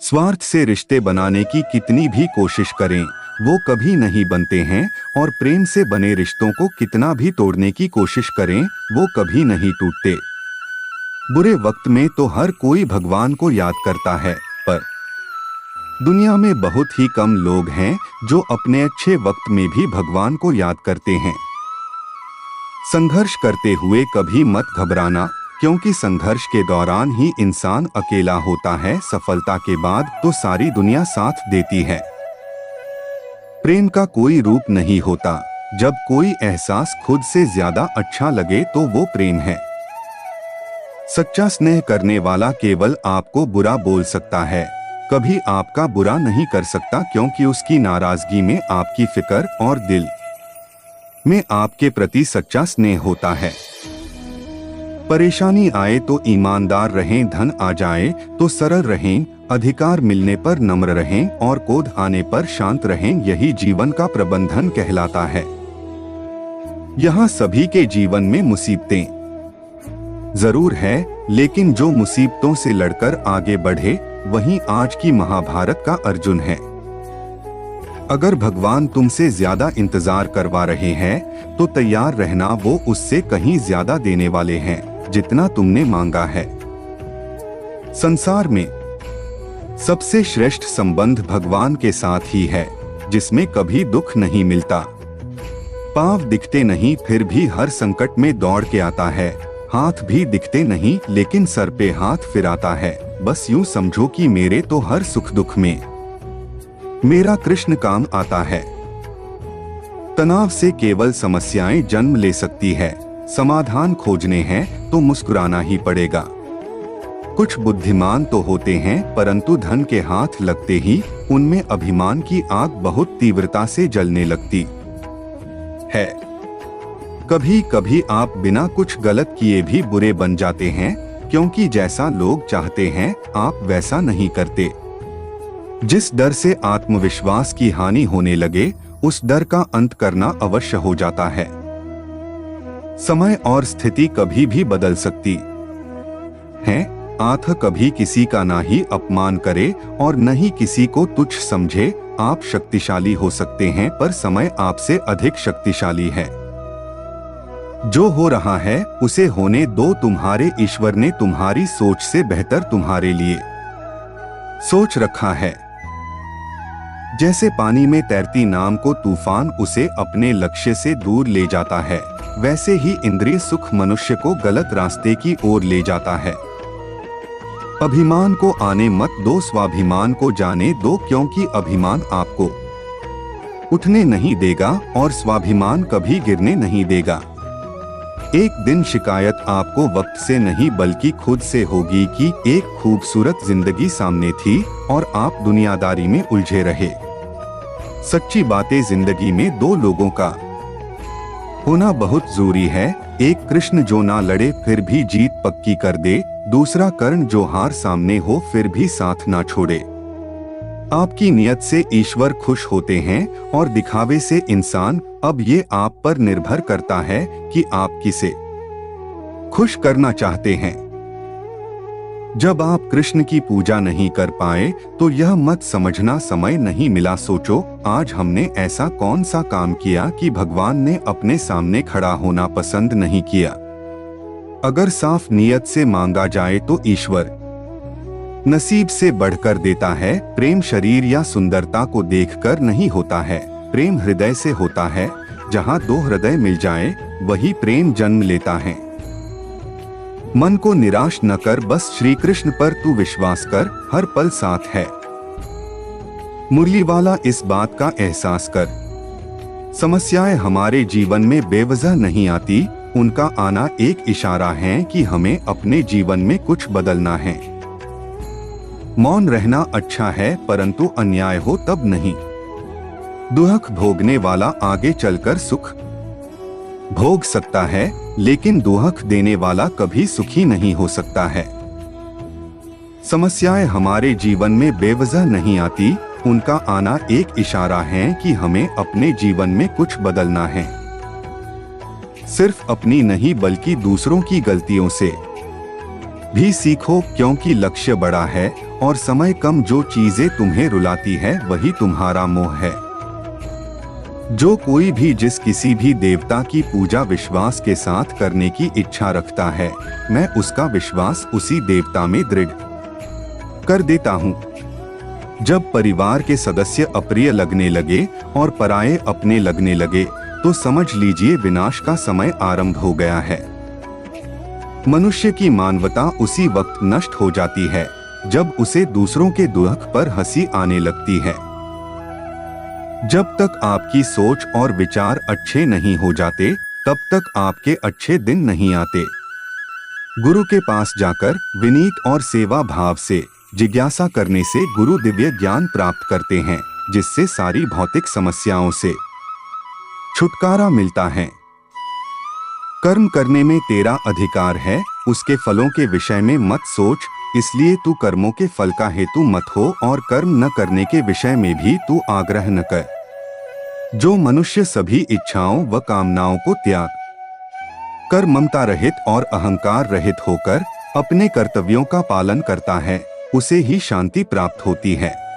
स्वार्थ से रिश्ते बनाने की कितनी भी कोशिश करें, वो कभी नहीं बनते हैं, और प्रेम से बने रिश्तों को कितना भी तोड़ने की कोशिश करें, वो कभी नहीं टूटते। बुरे वक्त में तो हर कोई भगवान को याद करता है, पर दुनिया में बहुत ही कम लोग हैं जो अपने अच्छे वक्त में भी भगवान को याद करते हैं। संघर्ष करते हुए कभी मत घबराना, क्योंकि संघर्ष के दौरान ही इंसान अकेला होता है। सफलता के बाद तो सारी दुनिया साथ देती है। प्रेम का कोई रूप नहीं होता। जब कोई एहसास खुद से ज्यादा अच्छा लगे तो वो प्रेम है। सच्चा स्नेह करने वाला केवल आपको बुरा बोल सकता है, कभी आपका बुरा नहीं कर सकता, क्योंकि उसकी नाराजगी में आपकी फिक्र और दिल में आपके प्रति सच्चा स्नेह होता है। परेशानी आए तो ईमानदार रहें, धन आ जाए तो सरल रहें, अधिकार मिलने पर नम्र रहें और क्रोध आने पर शांत रहें। यही जीवन का प्रबंधन कहलाता है। यहाँ सभी के जीवन में मुसीबतें जरूर है, लेकिन जो मुसीबतों से लड़कर आगे बढ़े वही आज की महाभारत का अर्जुन है। अगर भगवान तुमसे ज्यादा इंतजार करवा रहे हैं तो तैयार रहना, वो उससे कहीं ज्यादा देने वाले हैं जितना तुमने मांगा है। संसार में सबसे श्रेष्ठ संबंध भगवान के साथ ही है, जिसमें कभी दुख नहीं मिलता। पांव दिखते नहीं फिर भी हर संकट में दौड़ के आता है, हाथ भी दिखते नहीं लेकिन सर पे हाथ फिराता है। बस यूं समझो कि मेरे तो हर सुख दुख में मेरा कृष्ण काम आता है। तनाव से केवल समस्याएं जन्म ले सकती है, समाधान खोजने हैं तो मुस्कुराना ही पड़ेगा। कुछ बुद्धिमान तो होते हैं, परंतु धन के हाथ लगते ही उनमें अभिमान की आग बहुत तीव्रता से जलने लगती है। कभी कभी आप बिना कुछ गलत किए भी बुरे बन जाते हैं, क्योंकि जैसा लोग चाहते हैं आप वैसा नहीं करते। जिस डर से आत्मविश्वास की हानि होने लगे, उस डर का अंत करना अवश्य हो जाता है। समय और स्थिति कभी भी बदल सकती है। आंख कभी किसी का ना ही अपमान करे और न ही किसी को तुच्छ समझे। आप शक्तिशाली हो सकते हैं, पर समय आपसे अधिक शक्तिशाली है। जो हो रहा है उसे होने दो, तुम्हारे ईश्वर ने तुम्हारी सोच से बेहतर तुम्हारे लिए सोच रखा है। जैसे पानी में तैरती नाव को तूफान उसे अपने लक्ष्य से दूर ले जाता है, वैसे ही इंद्रिय सुख मनुष्य को गलत रास्ते की ओर ले जाता है। अभिमान को आने मत दो, स्वाभिमान को जाने दो, क्योंकि अभिमान आपको उठने नहीं देगा और स्वाभिमान कभी गिरने नहीं देगा। एक दिन शिकायत आपको वक्त से नहीं बल्कि खुद से होगी कि एक खूबसूरत जिंदगी सामने थी और आप दुनियादारी में उलझे रहे। सच्ची बातें जिंदगी में दो लोगों का होना बहुत जरूरी है। एक कृष्ण जो ना लड़े फिर भी जीत पक्की कर दे, दूसरा कर्ण जो हार सामने हो फिर भी साथ ना छोड़े। आपकी नियत से ईश्वर खुश होते हैं और दिखावे से इंसान। अब ये आप पर निर्भर करता है कि आप किसे खुश करना चाहते हैं। जब आप कृष्ण की पूजा नहीं कर पाए तो यह मत समझना समय नहीं मिला। सोचो, आज हमने ऐसा कौन सा काम किया कि भगवान ने अपने सामने खड़ा होना पसंद नहीं किया। अगर साफ नियत से मांगा जाए तो ईश्वर नसीब से बढ़कर देता है। प्रेम शरीर या सुंदरता को देखकर नहीं होता है, प्रेम हृदय से होता है। जहाँ दो हृदय मिल जाए वही प्रेम जन्म लेता है। मन को निराश न कर, बस श्री कृष्ण पर तू विश्वास कर, हर पल साथ है। मुरली वाला इस बात का एहसास कर, समस्याएं हमारे जीवन में बेवजह नहीं आती, उनका आना एक इशारा है कि हमें अपने जीवन में कुछ बदलना है। मौन रहना अच्छा है, परंतु अन्याय हो तब नहीं। दुख भोगने वाला आगे चलकर सुख भोग सकता है, लेकिन दुख देने वाला कभी सुखी नहीं हो सकता है। समस्याएं हमारे जीवन में बेवजह नहीं आती, उनका आना एक इशारा है कि हमें अपने जीवन में कुछ बदलना है। सिर्फ अपनी नहीं बल्कि दूसरों की गलतियों से भी सीखो, क्योंकि लक्ष्य बड़ा है और समय कम जो चीजें तुम्हें रुलाती है वही तुम्हारा मोह है। जो कोई भी जिस किसी भी देवता की पूजा विश्वास के साथ करने की इच्छा रखता है, मैं उसका विश्वास उसी देवता में दृढ़ कर देता हूँ। जब परिवार के सदस्य अप्रिय लगने लगे और पराये अपने लगने लगे, तो समझ लीजिए विनाश का समय आरंभ हो गया है। मनुष्य की मानवता उसी वक्त नष्ट हो जाती है जब उसे दूसरों के दुख पर हंसी आने लगती है। जब तक आपकी सोच और विचार अच्छे नहीं हो जाते, तब तक आपके अच्छे दिन नहीं आते। गुरु के पास जाकर विनीत और सेवा भाव से जिज्ञासा करने से गुरु दिव्य ज्ञान प्राप्त करते हैं, जिससे सारी भौतिक समस्याओं से छुटकारा मिलता है। कर्म करने में तेरा अधिकार है, उसके फलों के विषय में मत सोच, इसलिए तू कर्मों के फल का हेतु मत हो और कर्म न करने के विषय में भी तू आग्रह न कर। जो मनुष्य सभी इच्छाओं व कामनाओं को त्याग कर ममता रहित और अहंकार रहित होकर अपने कर्तव्यों का पालन करता है, उसे ही शांति प्राप्त होती है।